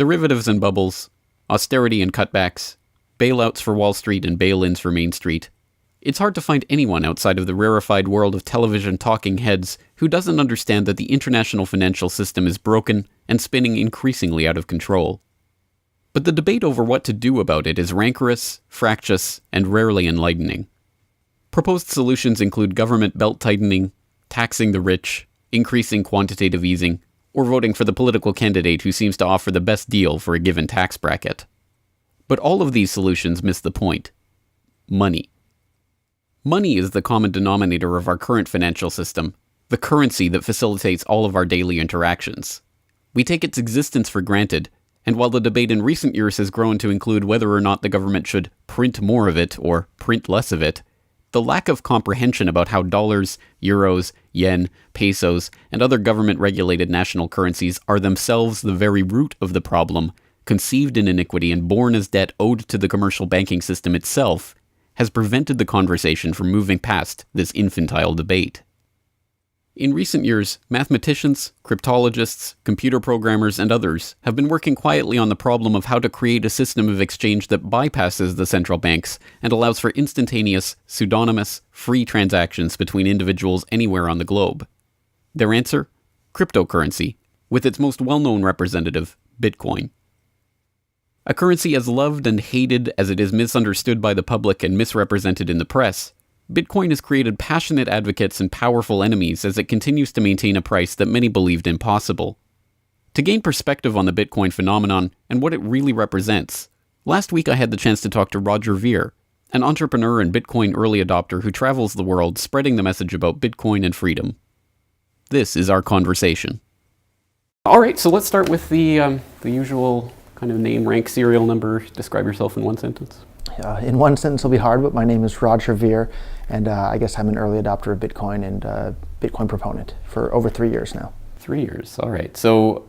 derivatives and bubbles, austerity and cutbacks, bailouts for Wall Street and bail-ins for Main Street. It's hard to find anyone outside of the rarefied world of television talking heads who doesn't understand that the international financial system is broken and spinning increasingly out of control. But the debate over what to do about it is rancorous, fractious, and rarely enlightening. Proposed solutions include government belt-tightening, taxing the rich, increasing quantitative easing, or voting for the political candidate who seems to offer the best deal for a given tax bracket. But all of these solutions miss the point. Money. Money is the common denominator of our current financial system, the currency that facilitates all of our daily interactions. We take its existence for granted, and while the debate in recent years has grown to include whether or not the government should print more of it or print less of it, the lack of comprehension about how dollars, euros, yen, pesos, and other government-regulated national currencies are themselves the very root of the problem, conceived in iniquity and born as debt owed to the commercial banking system itself, has prevented the conversation from moving past this infantile debate. In recent years, mathematicians, cryptologists, computer programmers, and others have been working quietly on the problem of how to create a system of exchange that bypasses the central banks and allows for instantaneous, pseudonymous, free transactions between individuals anywhere on the globe. Their answer? Cryptocurrency, with its most well-known representative, Bitcoin. A currency as loved and hated as it is misunderstood by the public and misrepresented in the press, Bitcoin has created passionate advocates and powerful enemies as it continues to maintain a price that many believed impossible. To gain perspective on the Bitcoin phenomenon and what it really represents, last week I had the chance to talk to Roger Ver, an entrepreneur and Bitcoin early adopter who travels the world spreading the message about Bitcoin and freedom. This is our conversation. All right, so let's start with the usual kind of name, rank, serial number. Describe yourself in one sentence. In one sentence will be hard, but my name is Roger Ver, and I guess I'm an early adopter of Bitcoin and Bitcoin proponent for over 3 years now. 3 years, all right. So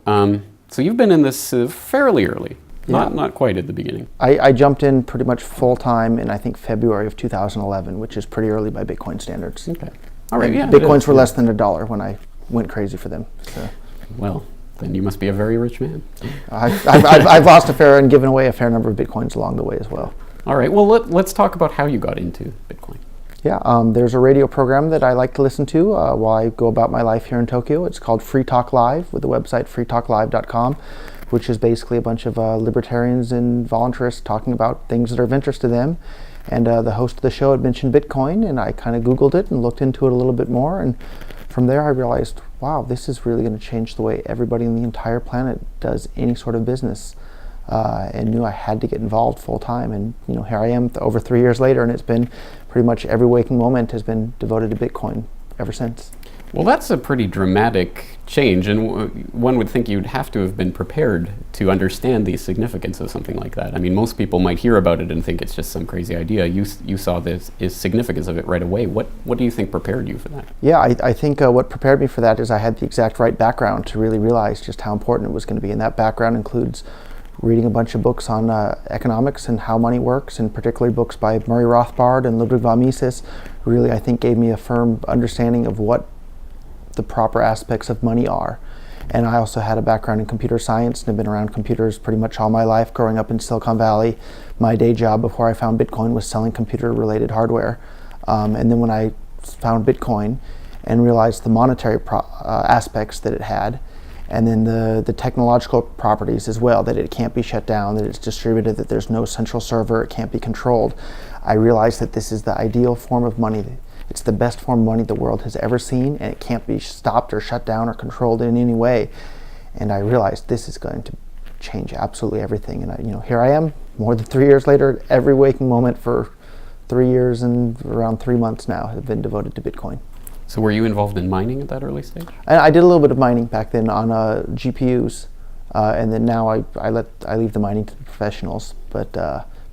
you've been in this fairly early, Yeah. not quite at the beginning. I jumped in pretty much full time in I think February of 2011, which is pretty early by Bitcoin standards. Okay, all right, yeah. Bitcoins were less than $1 when I went crazy for them. So. Well, then you must be a very rich man. I've lost a fair and given away a fair number of Bitcoins along the way as well. All right, well, let's talk about how you got into Bitcoin. Yeah, there's a radio program that I like to listen to while I go about my life here in Tokyo. It's called Free Talk Live with the website freetalklive.com, which is basically a bunch of libertarians and voluntarists talking about things that are of interest to them. And the host of the show had mentioned Bitcoin, and I kind of Googled it and looked into it a little bit more. And from there I realized, wow, this is really going to change the way everybody on the entire planet does any sort of business. And knew I had to get involved full time, and here I am over 3 years later, and it's been pretty much every waking moment has been devoted to Bitcoin ever since. Well, that's a pretty dramatic change, and one would think you'd have to have been prepared to understand the significance of something like that. I mean, most people might hear about it and think it's just some crazy idea. You saw the significance of it right away. What do you think prepared you for that? Yeah, I think what prepared me for that is I had the exact right background to really realize just how important it was going to be, and that background includes reading a bunch of books on economics and how money works, and particularly books by Murray Rothbard and Ludwig von Mises, really I think gave me a firm understanding of what the proper aspects of money are. And I also had a background in computer science and have been around computers pretty much all my life, growing up in Silicon Valley. My day job before I found Bitcoin was selling computer-related hardware. And then when I found Bitcoin and realized the monetary aspects that it had, and then the technological properties as well, that it can't be shut down, that it's distributed, that there's no central server, it can't be controlled, I realized that this is the ideal form of money. It's the best form of money the world has ever seen, and it can't be stopped or shut down or controlled in any way. And I realized this is going to change absolutely everything. And here I am, more than 3 years later, every waking moment for 3 years and around 3 months now have been devoted to Bitcoin. So were you involved in mining at that early stage? I did a little bit of mining back then on GPUs, and then now I leave the mining to the professionals. But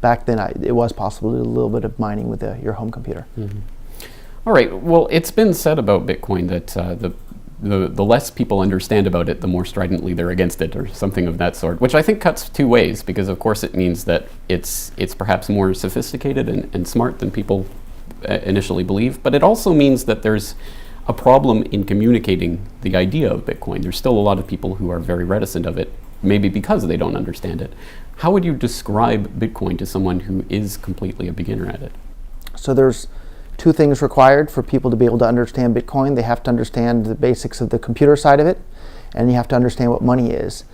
back then it was possible to do a little bit of mining with your home computer. Mm-hmm. All right. Well, it's been said about Bitcoin that the less people understand about it, the more stridently they're against it, or something of that sort. Which I think cuts two ways, because of course it means that it's perhaps more sophisticated and smart than people initially believe, but it also means that there's a problem in communicating the idea of Bitcoin. There's still a lot of people who are very reticent of it, maybe because they don't understand it. How would you describe Bitcoin to someone who is completely a beginner at it? So there's two things required for people to be able to understand Bitcoin. They have to understand the basics of the computer side of it, and you have to understand what money is.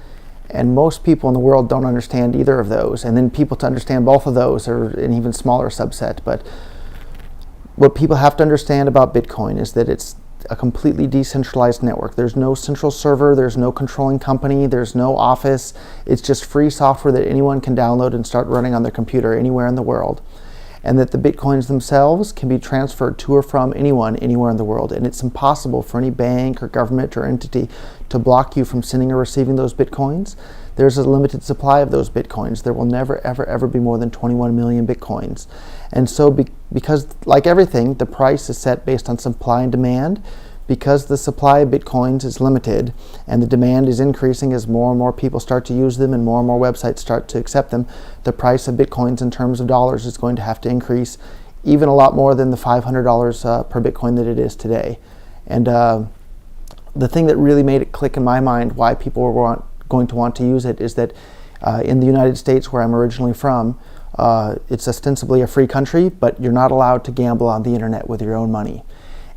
And most people in the world don't understand either of those. And then people to understand both of those are an even smaller subset. But what people have to understand about Bitcoin is that it's a completely decentralized network. There's no central server, there's no controlling company, there's no office. It's just free software that anyone can download and start running on their computer anywhere in the world. And that the Bitcoins themselves can be transferred to or from anyone, anywhere in the world. And it's impossible for any bank or government or entity to block you from sending or receiving those Bitcoins. There's a limited supply of those Bitcoins. There will never, ever, ever be more than 21 million Bitcoins. And so because, like everything, the price is set based on supply and demand, because the supply of Bitcoins is limited and the demand is increasing as more and more people start to use them and more websites start to accept them, the price of Bitcoins in terms of dollars is going to have to increase even a lot more than the $500 per Bitcoin that it is today. And the thing that really made it click in my mind why people were going to want to use it is that in the United States, where I'm originally from, it's ostensibly a free country, but you're not allowed to gamble on the internet with your own money.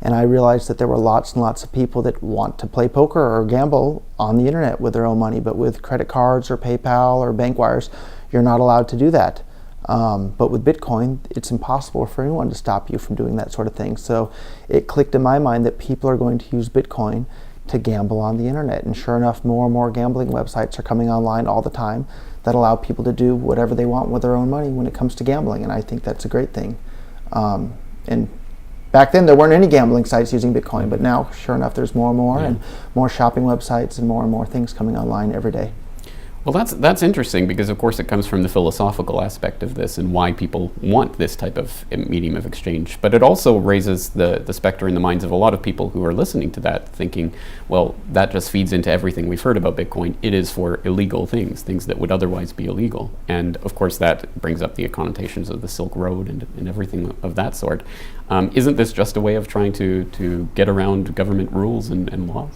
And I realized that there were lots and lots of people that want to play poker or gamble on the internet with their own money, but with credit cards or PayPal or bank wires, you're not allowed to do that. But with Bitcoin, it's impossible for anyone to stop you from doing that sort of thing. So it clicked in my mind that people are going to use Bitcoin to gamble on the internet. And sure enough, more and more gambling websites are coming online all the time that allow people to do whatever they want with their own money when it comes to gambling. And I think that's a great thing. And back then, there weren't any gambling sites using Bitcoin, but now, sure enough, there's more and more, and more shopping websites and more things coming online every day. Well, that's interesting because, of course, it comes from the philosophical aspect of this and why people want this type of medium of exchange. But it also raises the specter in the minds of a lot of people who are listening to that, thinking, well, that just feeds into everything we've heard about Bitcoin. It is for illegal things that would otherwise be illegal. And, of course, that brings up the connotations of the Silk Road and everything of that sort. Isn't this just a way of trying to get around government rules and laws?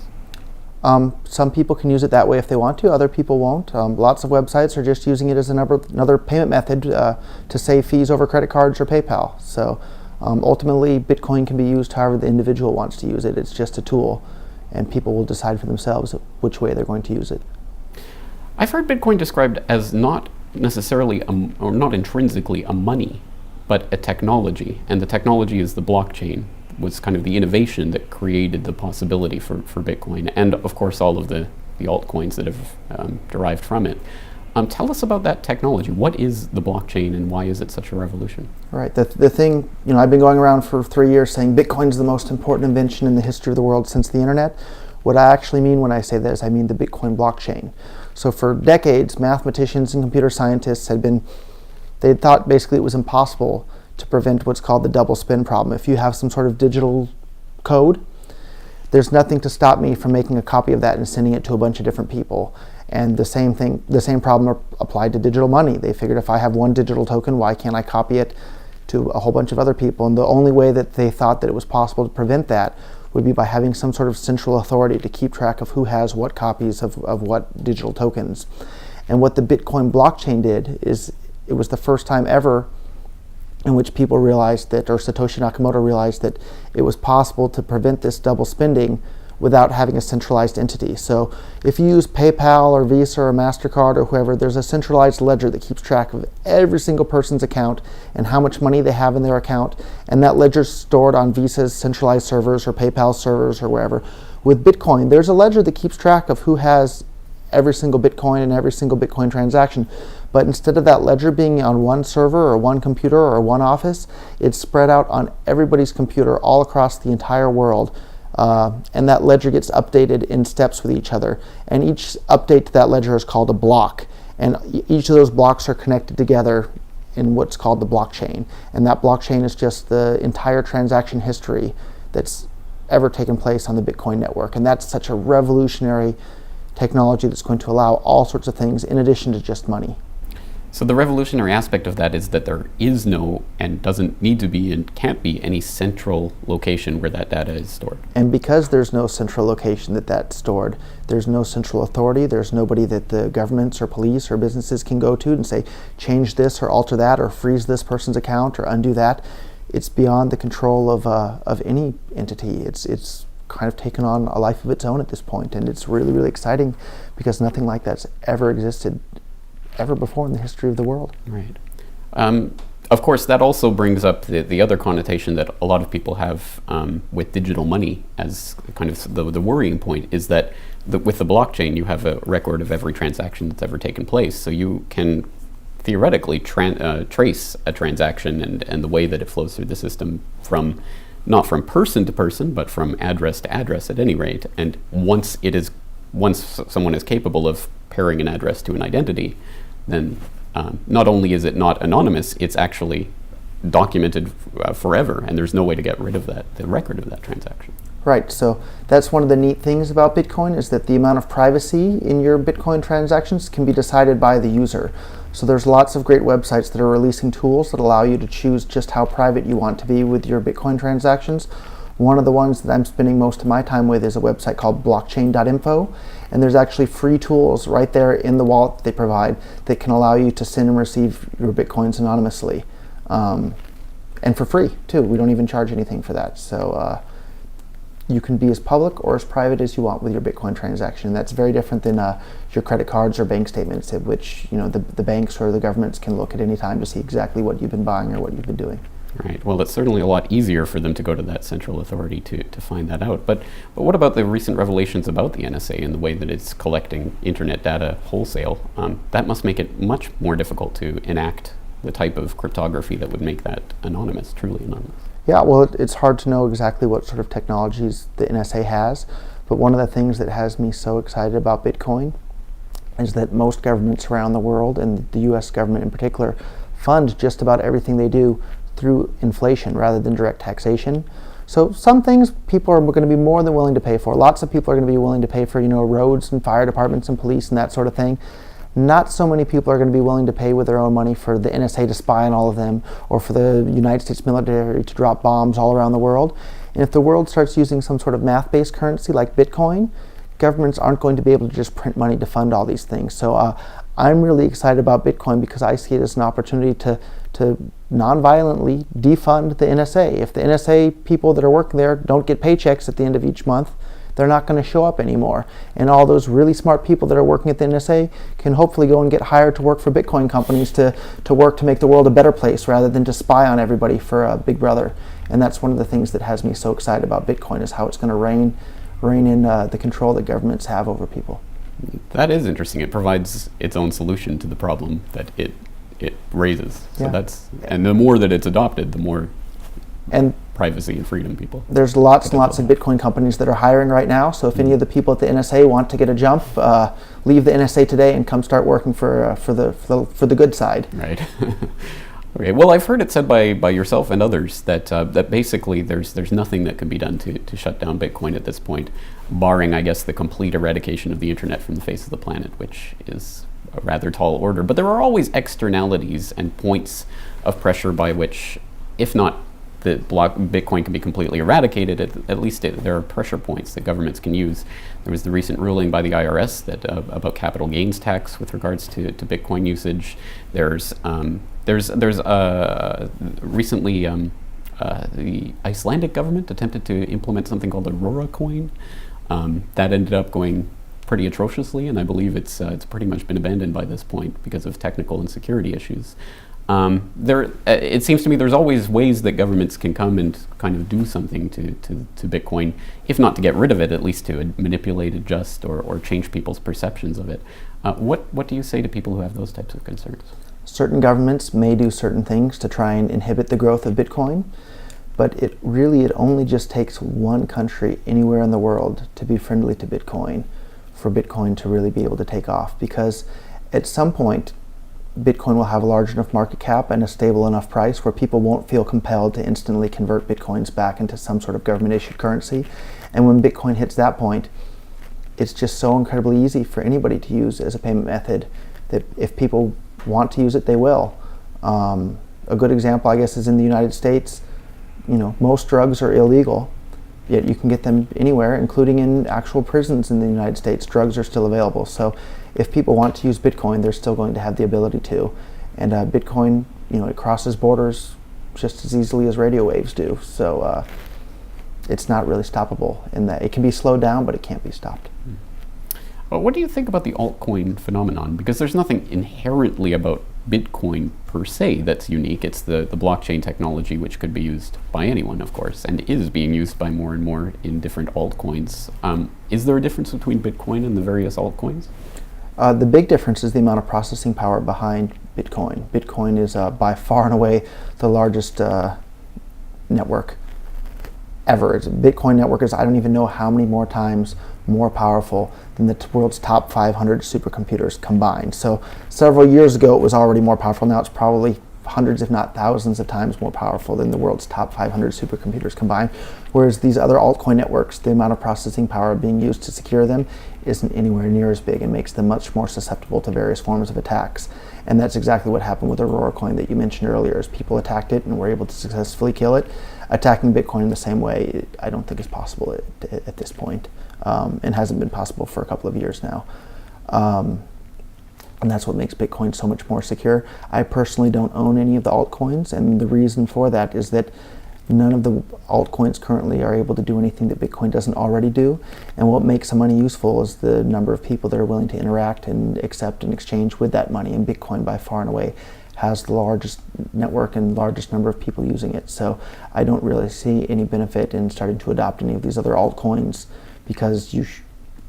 Some people can use it that way if they want to, other people won't. Lots of websites are just using it as another payment method to save fees over credit cards or PayPal. So ultimately, Bitcoin can be used however the individual wants to use it. It's just a tool, and people will decide for themselves which way they're going to use it. I've heard Bitcoin described as not necessarily, or not intrinsically a money, but a technology, and the technology is the blockchain. Was kind of the innovation that created the possibility for Bitcoin, and of course all of the altcoins that have derived from it. Tell us about that technology. What is the blockchain and why is it such a revolution? Right. The thing, I've been going around for 3 years saying Bitcoin is the most important invention in the history of the world since the internet. What I actually mean when I say that is I mean the Bitcoin blockchain. So for decades, mathematicians and computer scientists they thought basically it was impossible to prevent what's called the double spin problem. If you have some sort of digital code, there's nothing to stop me from making a copy of that and sending it to a bunch of different people. And the same problem applied to digital money. They figured if I have one digital token, why can't I copy it to a whole bunch of other people? And the only way that they thought that it was possible to prevent that would be by having some sort of central authority to keep track of who has what copies of what digital tokens. And what the Bitcoin blockchain did is it was the first time ever in which people realized that, or Satoshi Nakamoto realized that it was possible to prevent this double spending without having a centralized entity. So if you use PayPal or Visa or MasterCard or whoever, there's a centralized ledger that keeps track of every single person's account and how much money they have in their account, and that ledger's stored on Visa's centralized servers or PayPal servers or wherever. With Bitcoin, there's a ledger that keeps track of who has every single Bitcoin and every single Bitcoin transaction. But instead of that ledger being on one server or one computer or one office, it's spread out on everybody's computer all across the entire world. And that ledger gets updated in steps with each other. And each update to that ledger is called a block. And each of those blocks are connected together in what's called the blockchain. And that blockchain is just the entire transaction history that's ever taken place on the Bitcoin network. And that's such a revolutionary technology that's going to allow all sorts of things in addition to just money. So the revolutionary aspect of that is that there is no, and doesn't need to be, and can't be any central location where that data is stored. And because there's no central location that's stored, there's no central authority, there's nobody that the governments or police or businesses can go to and say, change this or alter that or freeze this person's account or undo that. It's beyond the control of any entity. It's kind of taken on a life of its own at this point, and it's really, really exciting because nothing like that's ever existed ever before in the history of the world. Right. Of course, that also brings up the other connotation that a lot of people have with digital money as kind of the worrying point is that with the blockchain, you have a record of every transaction that's ever taken place. So you can theoretically trace a transaction and the way that it flows through the system not from person to person, but from address to address at any rate. And once someone is capable of pairing an address to an identity, then not only is it not anonymous, it's actually documented forever, and there's no way to get rid of the record of that transaction. Right, so that's one of the neat things about Bitcoin is that the amount of privacy in your Bitcoin transactions can be decided by the user. So there's lots of great websites that are releasing tools that allow you to choose just how private you want to be with your Bitcoin transactions. One of the ones that I'm spending most of my time with is a website called blockchain.info, and there's actually free tools right there in the wallet that they provide that can allow you to send and receive your Bitcoins anonymously, and for free too. We don't even charge anything for that. So you can be as public or as private as you want with your Bitcoin transaction. That's very different than your credit cards or bank statements, at which the banks or the governments can look at any time to see exactly what you've been buying or what you've been doing. Right. Well, it's certainly a lot easier for them to go to that central authority to find that out. But what about the recent revelations about the NSA and the way that it's collecting internet data wholesale? That must make it much more difficult to enact the type of cryptography that would make that anonymous, truly anonymous. Yeah, well, it's hard to know exactly what sort of technologies the NSA has, but one of the things that has me so excited about Bitcoin is that most governments around the world, and the US government in particular, fund just about everything they do through inflation rather than direct taxation. So some things people are going to be more than willing to pay for. Lots of people are going to be willing to pay for, roads and fire departments and police and that sort of thing. Not so many people are going to be willing to pay with their own money for the NSA to spy on all of them, or for the United States military to drop bombs all around the world. And if the world starts using some sort of math-based currency like Bitcoin, governments aren't going to be able to just print money to fund all these things. So I'm really excited about Bitcoin because I see it as an opportunity to non-violently defund the NSA. If the NSA people that are working there don't get paychecks at the end of each month, they're not going to show up anymore. And all those really smart people that are working at the NSA can hopefully go and get hired to work for Bitcoin companies to work to make the world a better place rather than to spy on everybody for a Big Brother. And that's one of the things that has me so excited about Bitcoin, is how it's going to rein in the control that governments have over people. That is interesting. It provides its own solution to the problem that it raises. So and the more that it's adopted, the more privacy and freedom people. There's lots and lots of Bitcoin companies that are hiring right now. So if any of the people at the NSA want to get a jump, leave the NSA today and come start working for the good side. Right. Okay. Well, I've heard it said by yourself and others that basically there's nothing that can be done to shut down Bitcoin at this point, barring, I guess, the complete eradication of the internet from the face of the planet, which is a rather tall order. But there are always externalities and points of pressure by which, if not Bitcoin can be completely eradicated, at least there are pressure points that governments can use. There was the recent ruling by the IRS that about capital gains tax with regards to Bitcoin usage. There's recently the Icelandic government attempted to implement something called the Aurora coin. That ended up going pretty atrociously, and I believe it's pretty much been abandoned by this point because of technical and security issues. It seems to me there's always ways that governments can come and kind of do something to Bitcoin, if not to get rid of it, at least to manipulate, adjust, or change people's perceptions of it. What do you say to people who have those types of concerns? Certain governments may do certain things to try and inhibit the growth of Bitcoin, but it only just takes one country anywhere in the world to be friendly to Bitcoin for Bitcoin to really be able to take off, because at some point Bitcoin will have a large enough market cap and a stable enough price where people won't feel compelled to instantly convert Bitcoins back into some sort of government-issued currency. And when Bitcoin hits that point, it's just so incredibly easy for anybody to use as a payment method that if people want to use it, they will. A good example, I guess, is in the United States. Most drugs are illegal, yet you can get them anywhere, including in actual prisons in the United States. Drugs are still available. So if people want to use Bitcoin, they're still going to have the ability to. And Bitcoin, it crosses borders just as easily as radio waves do. So it's not really stoppable in that. It can be slowed down, but it can't be stopped. Well, what do you think about the altcoin phenomenon? Because there's nothing inherently about Bitcoin per se that's unique. It's the blockchain technology, which could be used by anyone, of course, and is being used by more and more in different altcoins. Is there a difference between Bitcoin and the various altcoins? The big difference is the amount of processing power behind Bitcoin. Bitcoin is by far and away the largest network ever. Bitcoin network is, I don't even know how many more times more powerful than the world's top 500 supercomputers combined. So several years ago it was already more powerful. Now it's probably hundreds if not thousands of times more powerful than the world's top 500 supercomputers combined. Whereas these other altcoin networks, the amount of processing power being used to secure them isn't anywhere near as big and makes them much more susceptible to various forms of attacks. And that's exactly what happened with Aurora Coin that you mentioned earlier. As people attacked it and were able to successfully kill it, attacking Bitcoin in the same way, I don't think is possible at this point, and hasn't been possible for a couple of years now. And that's what makes Bitcoin so much more secure. I personally don't own any of the altcoins, and the reason for that is that none of the altcoins currently are able to do anything that Bitcoin doesn't already do. And what makes the money useful is the number of people that are willing to interact and accept and exchange with that money. And Bitcoin, by far and away, has the largest network and largest number of people using it. So I don't really see any benefit in starting to adopt any of these other altcoins, because you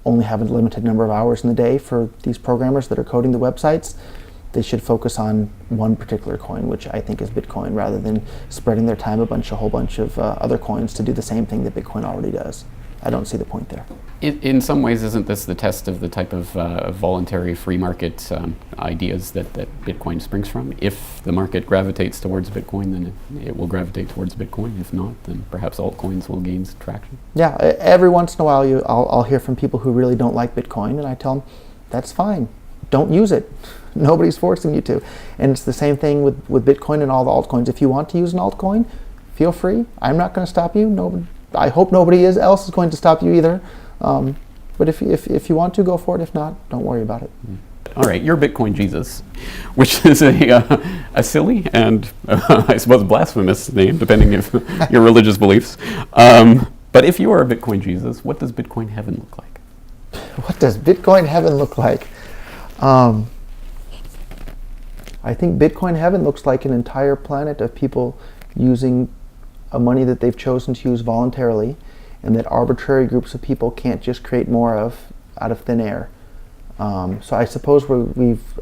only have a limited number of hours in the day for these programmers that are coding the websites. They should focus on one particular coin, which I think is Bitcoin, rather than spreading their time a whole bunch of other coins to do the same thing that Bitcoin already does. I don't see the point there. In some ways, isn't this the test of the type of voluntary free market ideas that Bitcoin springs from? If the market gravitates towards Bitcoin, then it will gravitate towards Bitcoin. If not, then perhaps altcoins will gain traction. Yeah, every once in a while I'll hear from people who really don't like Bitcoin, and I tell them, that's fine. Don't use it. Nobody's forcing you to. And it's the same thing with Bitcoin and all the altcoins. If you want to use an altcoin, feel free. I'm not going to stop you. I hope nobody else is going to stop you either. But if you want to, go for it. If not, don't worry about it. All right, you're Bitcoin Jesus, which is a silly and I suppose blasphemous name, depending on your religious beliefs. But if you are a Bitcoin Jesus, what does Bitcoin heaven look like? What does Bitcoin heaven look like? I think Bitcoin heaven looks like an entire planet of people using a money that they've chosen to use voluntarily, and that arbitrary groups of people can't just create more of out of thin air. So I suppose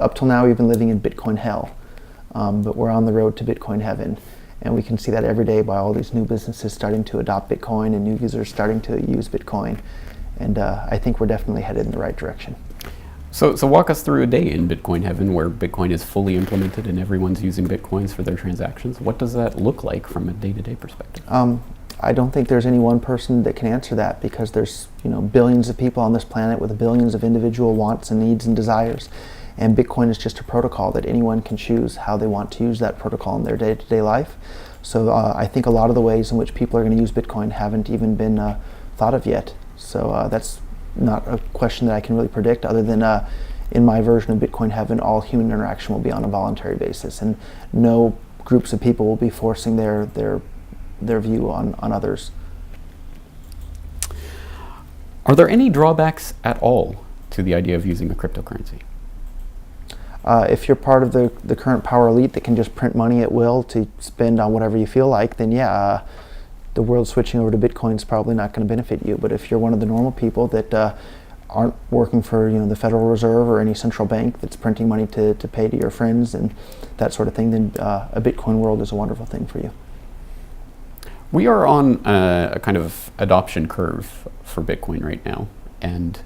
up till now we've been living in Bitcoin hell, but we're on the road to Bitcoin heaven, and we can see that every day by all these new businesses starting to adopt Bitcoin and new users starting to use Bitcoin, and I think we're definitely headed in the right direction. So walk us through a day in Bitcoin heaven where Bitcoin is fully implemented and everyone's using Bitcoins for their transactions. What does that look like from a day-to-day perspective? I don't think there's any one person that can answer that, because there's billions of people on this planet with billions of individual wants and needs and desires, and Bitcoin is just a protocol that anyone can choose how they want to use that protocol in their day-to-day life. So I think a lot of the ways in which people are going to use Bitcoin haven't even been thought of yet. So that's not a question that I can really predict, other than in my version of Bitcoin heaven, all human interaction will be on a voluntary basis, and no groups of people will be forcing their view on others. Are there any drawbacks at all to the idea of using a cryptocurrency? If you're part of the current power elite that can just print money at will to spend on whatever you feel like, then yeah, the world switching over to Bitcoin is probably not going to benefit you. But if you're one of the normal people that aren't working for the Federal Reserve or any central bank that's printing money to pay to your friends and that sort of thing, then a Bitcoin world is a wonderful thing for you. We are on a kind of adoption curve for Bitcoin right now, and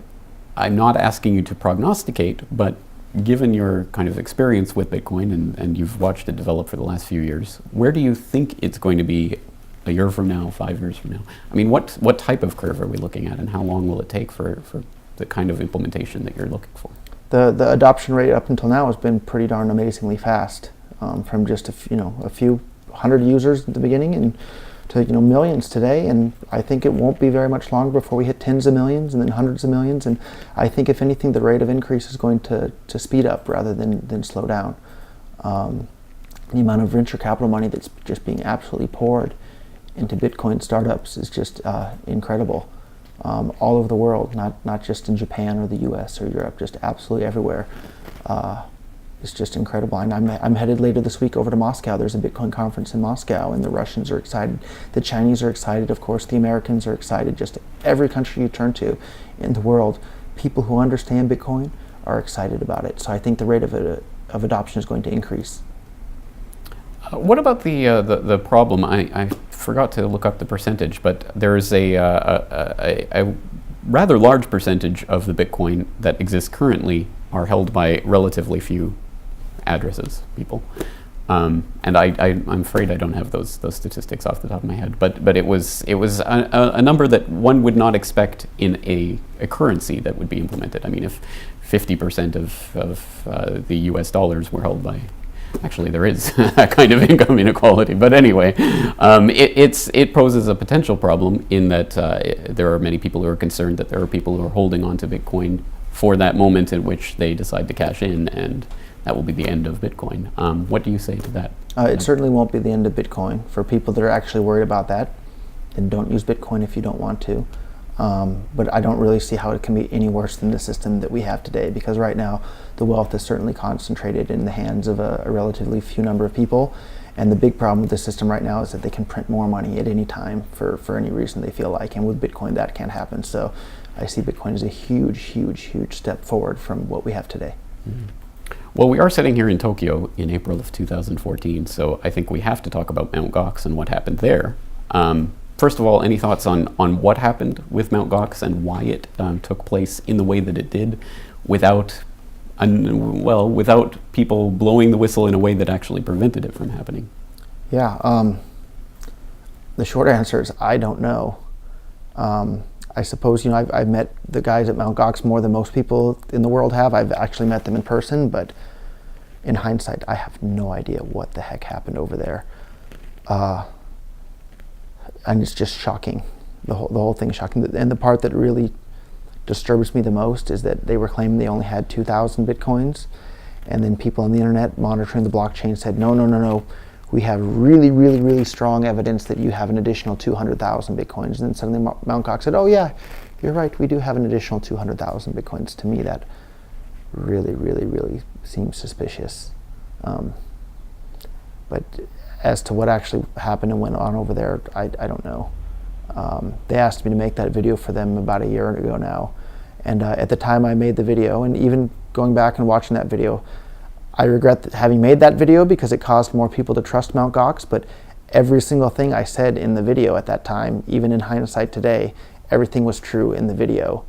I'm not asking you to prognosticate, but given your kind of experience with Bitcoin and you've watched it develop for the last few years, where do you think it's going to be a year from now, 5 years from now? I mean, what type of curve are we looking at, and how long will it take for the kind of implementation that you're looking for? the adoption rate up until now has been pretty darn amazingly fast, from just a few hundred users at the beginning and to millions today. And I think it won't be very much longer before we hit tens of millions and then hundreds of millions. And I think if anything, the rate of increase is going to speed up rather than slow down. The amount of venture capital money that's just being absolutely poured into Bitcoin startups is just incredible. All over the world, not just in Japan or the US or Europe, just absolutely everywhere. It's just incredible. And I'm headed later this week over to Moscow. There's a Bitcoin conference in Moscow, and the Russians are excited. The Chinese are excited. Of course, the Americans are excited. Just every country you turn to in the world, people who understand Bitcoin are excited about it. So I think the rate of adoption is going to increase. What about the problem? I forgot to look up the percentage, but there is a rather large percentage of the Bitcoin that exists currently are held by relatively few addresses, people. And I'm afraid I don't have those statistics off the top of my head. But it was a number that one would not expect in a currency that would be implemented. I mean, if 50% of the U.S. dollars were held by, actually there is a kind of income inequality. But anyway, it poses a potential problem in that there are many people who are concerned that there are people who are holding on to Bitcoin for that moment in which they decide to cash in, and that will be the end of Bitcoin. What do you say to that? It certainly won't be the end of Bitcoin. For people that are actually worried about that, then don't use Bitcoin if you don't want to. But I don't really see how it can be any worse than the system that we have today, because right now the wealth is certainly concentrated in the hands of a relatively few number of people. And the big problem with the system right now is that they can print more money at any time for any reason they feel like. And with Bitcoin, that can't happen. So I see Bitcoin as a huge, huge, huge step forward from what we have today. Mm-hmm. Well, we are sitting here in Tokyo in April of 2014, so I think we have to talk about Mt. Gox and what happened there. First of all, any thoughts on what happened with Mt. Gox and why it took place in the way that it did without people blowing the whistle in a way that actually prevented it from happening? Yeah, the short answer is I don't know. I suppose, I've met the guys at Mt. Gox more than most people in the world have. I've actually met them in person, but in hindsight, I have no idea what the heck happened over there. And it's just shocking. The whole thing is shocking. And the part that really disturbs me the most is that they were claiming they only had 2,000 Bitcoins, and then people on the internet monitoring the blockchain said, no. We have really, really, really strong evidence that you have an additional 200,000 Bitcoins. And then suddenly Mt. Gox said, oh yeah, you're right, we do have an additional 200,000 Bitcoins. To me, that really, really, really seems suspicious. But as to what actually happened and went on over there, I don't know. They asked me to make that video for them about a year ago now. And at the time I made the video, and even going back and watching that video, I regret having made that video because it caused more people to trust Mt. Gox, but every single thing I said in the video at that time, even in hindsight today, everything was true in the video.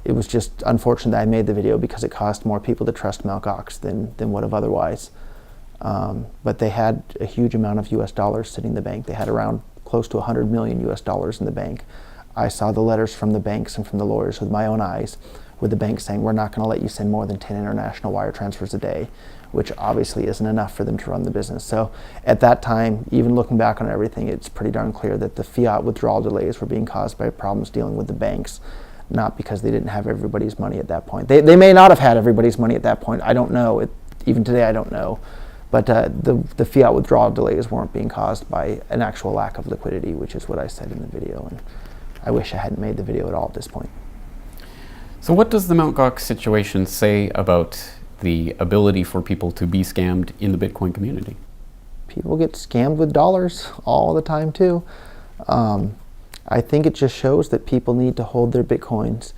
It was just unfortunate that I made the video because it caused more people to trust Mt. Gox than would have otherwise. But they had a huge amount of US dollars sitting in the bank. They had around close to 100 million US dollars in the bank. I saw the letters from the banks and from the lawyers with my own eyes, with the bank saying, we're not going to let you send more than 10 international wire transfers a day, which obviously isn't enough for them to run the business. So at that time, even looking back on everything, it's pretty darn clear that the fiat withdrawal delays were being caused by problems dealing with the banks, not because they didn't have everybody's money at that point. They may not have had everybody's money at that point. I don't know. Even today, I don't know. But the fiat withdrawal delays weren't being caused by an actual lack of liquidity, which is what I said in the video. And I wish I hadn't made the video at all at this point. So what does the Mt. Gox situation say about the ability for people to be scammed in the Bitcoin community? People get scammed with dollars all the time too. I think it just shows that people need to hold their Bitcoins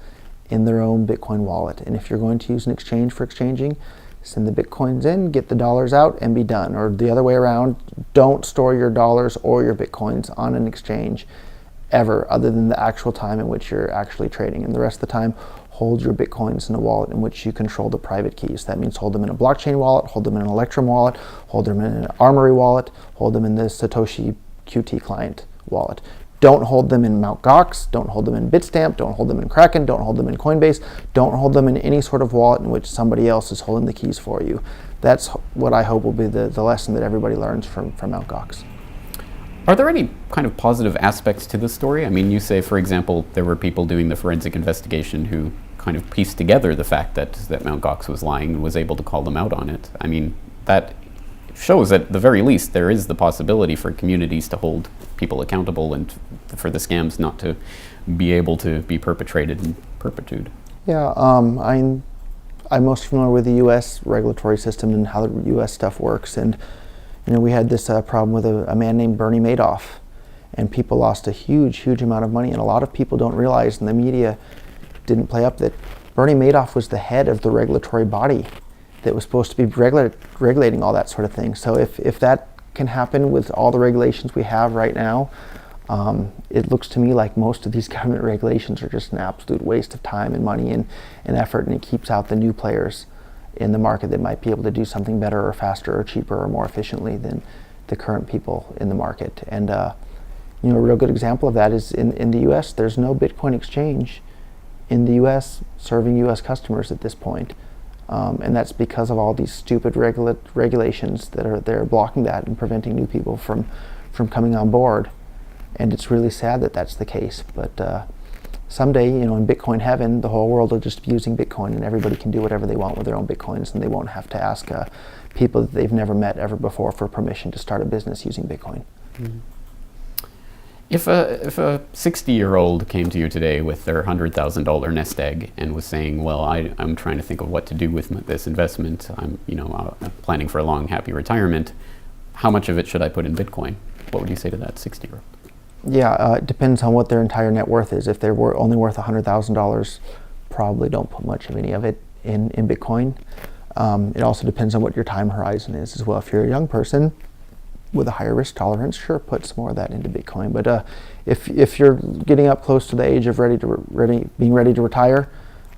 in their own Bitcoin wallet. And if you're going to use an exchange for exchanging, send the Bitcoins in, get the dollars out, and be done. Or the other way around, don't store your dollars or your Bitcoins on an exchange ever, other than the actual time in which you're actually trading. And the rest of the time, hold your Bitcoins in a wallet in which you control the private keys. That means hold them in a blockchain wallet, hold them in an Electrum wallet, hold them in an Armory wallet, hold them in the Satoshi Qt client wallet. Don't hold them in Mt. Gox, don't hold them in Bitstamp, don't hold them in Kraken, don't hold them in Coinbase, don't hold them in any sort of wallet in which somebody else is holding the keys for you. That's what I hope will be the lesson that everybody learns from Mt. Gox. Are there any kind of positive aspects to the story? I mean, you say, for example, there were people doing the forensic investigation who kind of pieced together the fact that Mt. Gox was lying and was able to call them out on it. I mean, that shows at the very least there is the possibility for communities to hold people accountable and for the scams not to be able to be perpetrated in perpetuity. Yeah, I'm most familiar with the U.S. regulatory system and how the U.S. stuff works. And we had this problem with a man named Bernie Madoff, and people lost a huge amount of money. And a lot of people don't realize, and the media didn't play up, that Bernie Madoff was the head of the regulatory body that was supposed to be regulating all that sort of thing. So if that can happen with all the regulations we have right now, it looks to me like most of these government regulations are just an absolute waste of time and money and effort, and it keeps out the new players in the market that might be able to do something better or faster or cheaper or more efficiently than the current people in the market. And a real good example of that is in the U.S. There's no Bitcoin exchange in the U.S. serving U.S. customers at this point. And that's because of all these stupid regulations that are blocking that and preventing new people from coming on board. And it's really sad that that's the case. But someday, in Bitcoin heaven, the whole world will just be using Bitcoin, and everybody can do whatever they want with their own Bitcoins, and they won't have to ask people that they've never met ever before for permission to start a business using Bitcoin. Mm-hmm. If a 60-year-old came to you today with their $100,000 nest egg and was saying, well, I'm trying to think of what to do with this investment, I'm planning for a long, happy retirement, how much of it should I put in Bitcoin? What would you say to that 60-year-old? Yeah, it depends on what their entire net worth is. If they're only worth $100,000, probably don't put much of any of it in Bitcoin. It also depends on what your time horizon is as well. If you're a young person with a higher risk tolerance, sure, put some more of that into Bitcoin. But if you're getting up close to the age of being ready to retire,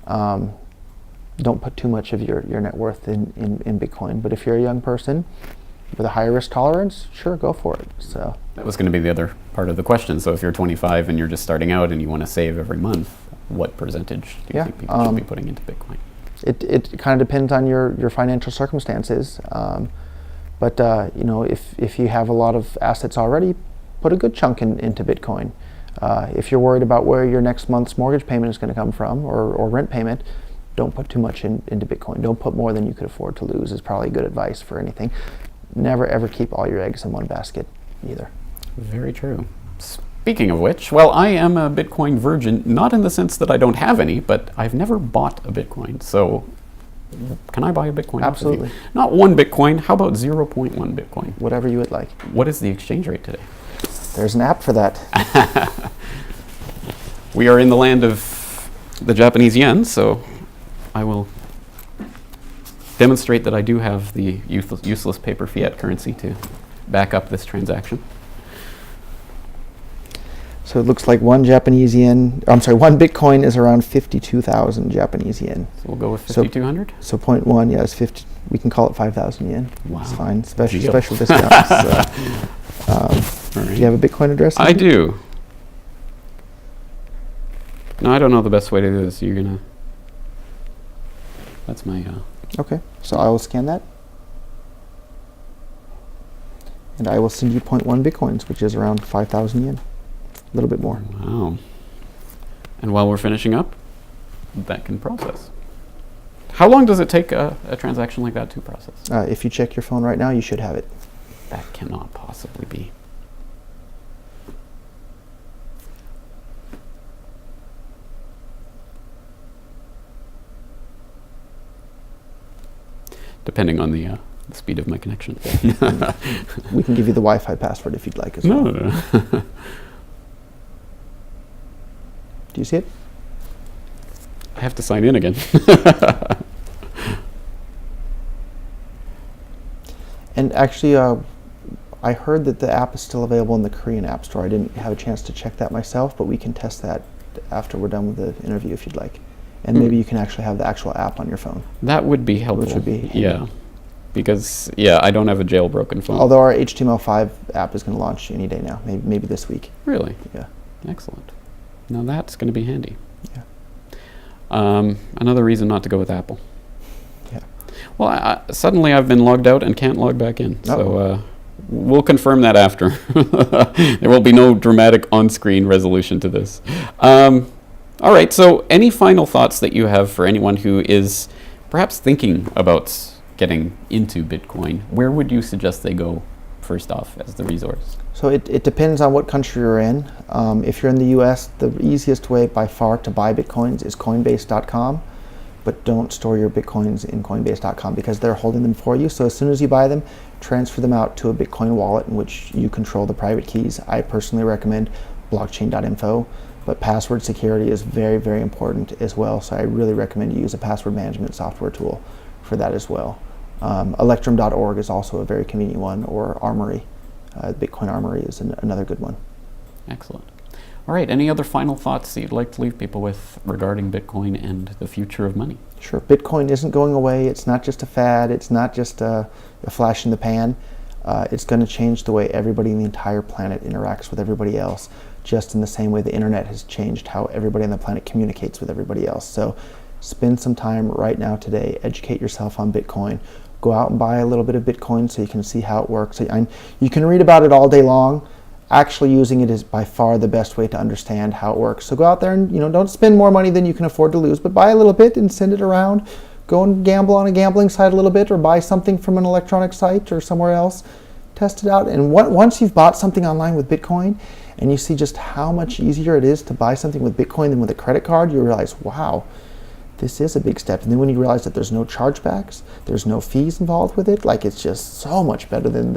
don't put too much of your net worth in Bitcoin. But if you're a young person with a higher risk tolerance, sure, go for it. So that was going to be the other part of the question. So if you're 25 and you're just starting out and you want to save every month, what percentage do you think people should be putting into Bitcoin? It kind of depends on your financial circumstances. But if you have a lot of assets already, put a good chunk into Bitcoin. If you're worried about where your next month's mortgage payment is going to come from or rent payment, don't put too much into Bitcoin. Don't put more than you could afford to lose is probably good advice for anything. Never ever keep all your eggs in one basket either. Very true. Speaking of which, well, I am a Bitcoin virgin, not in the sense that I don't have any, but I've never bought a Bitcoin. So can I buy a Bitcoin? Absolutely. Not one Bitcoin. How about 0.1 Bitcoin? Whatever you would like. What is the exchange rate today? There's an app for that. We are in the land of the Japanese yen, so I will demonstrate that I do have the useless paper fiat currency to back up this transaction. So it looks like one Bitcoin is around 52,000 Japanese yen. So we'll go with 5,200? So 0.1, yeah, is 50. We can call it 5,000 yen. Wow. It's fine. Special discounts. Right. Do you have a Bitcoin address? I do. No, I don't know the best way to do this. That's my... Okay, so I will scan that. And I will send you 0.1 Bitcoins, which is around 5,000 yen. A little bit more. Wow. And while we're finishing up, that can process. How long does it take a transaction like that to process? If you check your phone right now, you should have it. That cannot possibly be. Depending on the speed of my connection. We can give you the Wi-Fi password if you'd like as well. No. Do you see it? I have to sign in again. And actually, I heard that the app is still available in the Korean App Store. I didn't have a chance to check that myself, but we can test that after we're done with the interview if you'd like. And maybe you can actually have the actual app on your phone. That would be helpful. Which would be handy. Yeah. Because, I don't have a jailbroken phone. Although our HTML5 app is going to launch any day now, maybe this week. Really? Yeah. Excellent. Now that's going to be handy. Yeah. Another reason not to go with Apple. Yeah. Well, suddenly I've been logged out and can't log back in. Uh-oh. So we'll confirm that after. There will be no dramatic on-screen resolution to this. All right, so any final thoughts that you have for anyone who is perhaps thinking about getting into Bitcoin? Where would you suggest they go first off as the resource? So it depends on what country you're in. If you're in the US, the easiest way by far to buy Bitcoins is Coinbase.com, but don't store your Bitcoins in Coinbase.com because they're holding them for you. So as soon as you buy them, transfer them out to a Bitcoin wallet in which you control the private keys. I personally recommend blockchain.info, but password security is very, very important as well. So I really recommend you use a password management software tool for that as well. Electrum.org is also a very convenient one, or Armory. Bitcoin Armory is another good one. Excellent. All right, any other final thoughts that you'd like to leave people with regarding Bitcoin and the future of money? Sure. Bitcoin isn't going away. It's not just a fad. It's not just a flash in the pan. It's going to change the way everybody in the entire planet interacts with everybody else, just in the same way the internet has changed how everybody on the planet communicates with everybody else. So spend some time right now today, educate yourself on Bitcoin. Go out and buy a little bit of Bitcoin so you can see how it works. You can read about it all day long. Actually using it is by far the best way to understand how it works. So go out there and don't spend more money than you can afford to lose, but buy a little bit and send it around. Go and gamble on a gambling site a little bit, or buy something from an electronic site or somewhere else. Test it out. And once you've bought something online with Bitcoin and you see just how much easier it is to buy something with Bitcoin than with a credit card, you realize, wow, this is a big step. And then when you realize that there's no chargebacks, there's no fees involved with it, like it's just so much better than